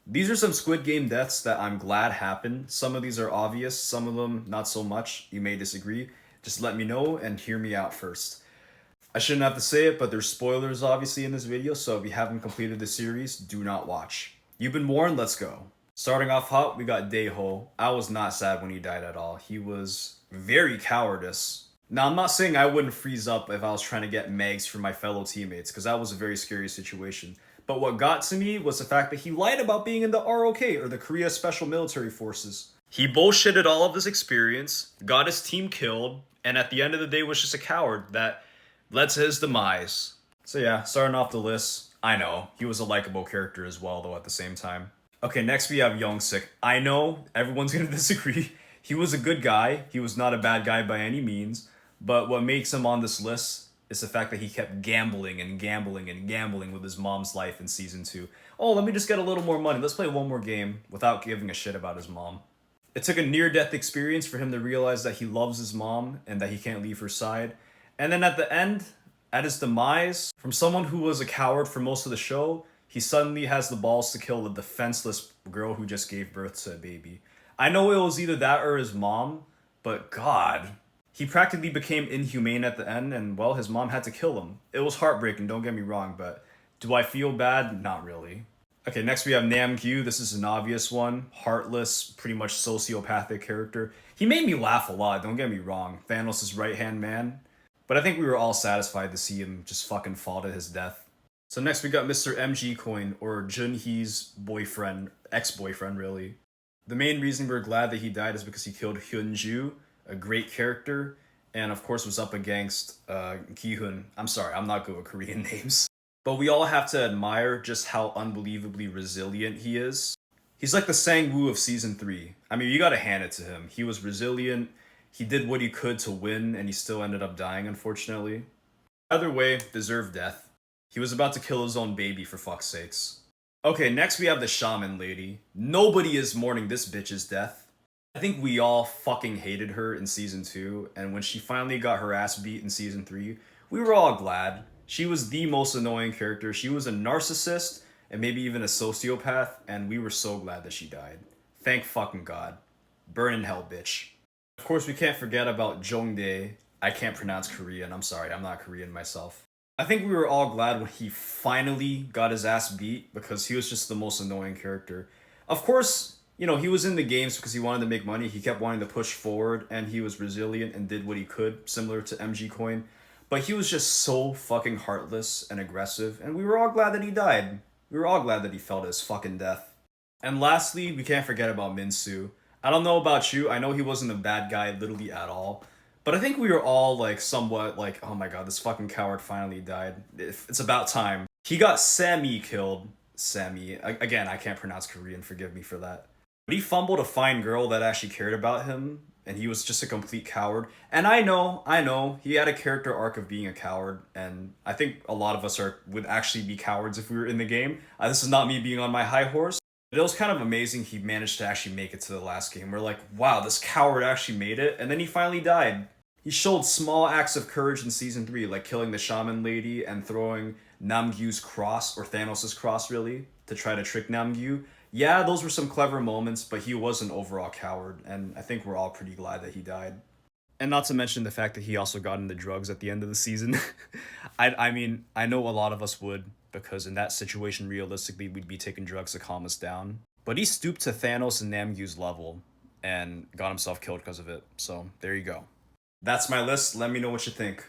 These are some Squid Game deaths that I'm glad happened. Some of these are obvious, some of them not so much. You may disagree. Just let me know and hear me out first. I shouldn't have to say it, but there's spoilers obviously in this video, so if you haven't completed the series, do not watch. You've been warned, let's go. Starting off hot, we got dehjo. I was not sad when he died at all. He was very cowardice. Now, I'm not saying I wouldn't freeze up if I was trying to get megs for my fellow teammates, because that was a very scary situation. But what got to me was the fact that he lied about being in the ROK, or the Korea Special Military Forces. He bullshitted all of his experience, got his team killed, and at the end of the day was just a coward that led to his demise. So yeah, starting off the list, I know, he was a likable character as well though at the same time. Okay, next we have Jung. I know, everyone's gonna disagree. He was a good guy, he was not a bad guy by any means, but what makes him on this list is the fact that he kept gambling and gambling and gambling with his mom's life in season 2. Oh, let me just get a little more money, let's play one more game without giving a shit about his mom. It took a near-death experience for him to realize that he loves his mom and that he can't leave her side. And then at the end, at his demise, from someone who was a coward for most of the show, he suddenly has the balls to kill a defenseless girl who just gave birth to a baby. I know it was either that or his mom, but God. He practically became inhumane at the end, and well, his mom had to kill him. It was heartbreaking, don't get me wrong, but do I feel bad? Not really. Okay, next we have Mgcoin. This is an obvious one. Heartless, pretty much sociopathic character. He made me laugh a lot, don't get me wrong. Thanos' right-hand man. But I think we were all satisfied to see him just fucking fall to his death. So next we got Mr. Mgcoin, or Junhee's boyfriend, ex-boyfriend really. The main reason we're glad that he died is because he killed Hyunju, a great character, and of course was up against Ki-hun. I'm sorry, I'm not good with Korean names. But we all have to admire just how unbelievably resilient he is. He's like the Sang-woo of season 3. I mean, you gotta hand it to him. He was resilient, he did what he could to win, and he still ended up dying, unfortunately. Either way, deserved death. He was about to kill his own baby, for fuck's sakes. Okay, next we have the Shaman Lady. Nobody is mourning this bitch's death. I think we all fucking hated her in season 2, and when she finally got her ass beat in season 3, we were all glad. She was the most annoying character. She was a narcissist, and maybe even a sociopath, and we were so glad that she died. Thank fucking God. Burn in hell, bitch. Of course, we can't forget about Jung. I can't pronounce Korean, I'm sorry, I'm not Korean myself. I think we were all glad when he finally got his ass beat because he was just the most annoying character. Of course, you know, he was in the games because he wanted to make money, he kept wanting to push forward, and he was resilient and did what he could, similar to Mgcoin. But he was just so fucking heartless and aggressive, and we were all glad that he died. We were all glad that he fell to his fucking death. And lastly, we can't forget about Minsu. I don't know about you, I know he wasn't a bad guy literally at all, but I think we were all like somewhat like, oh my god, this fucking coward finally died. It's about time. He got killed. Again, I can't pronounce Korean, forgive me for that. But he fumbled a fine girl that actually cared about him, and he was just a complete coward. And I know, he had a character arc of being a coward, and I think a lot of us would actually be cowards if we were in the game. This is not me being on my high horse. But it was kind of amazing he managed to actually make it to the last game. We're like, wow, this coward actually made it, and then he finally died. He showed small acts of courage in season 3, like killing the Shaman Lady and throwing Namgyo's cross, or Thanos' cross really, to try to trick Namgyu. Yeah, those were some clever moments, but he was an overall coward, and I think we're all pretty glad that he died. And not to mention the fact that he also got into drugs at the end of the season. I mean, I know a lot of us would, because in that situation, realistically, we'd be taking drugs to calm us down. But he stooped to Thanos and Namgyu's level, and got himself killed because of it. So, there you go. That's my list. Let me know what you think.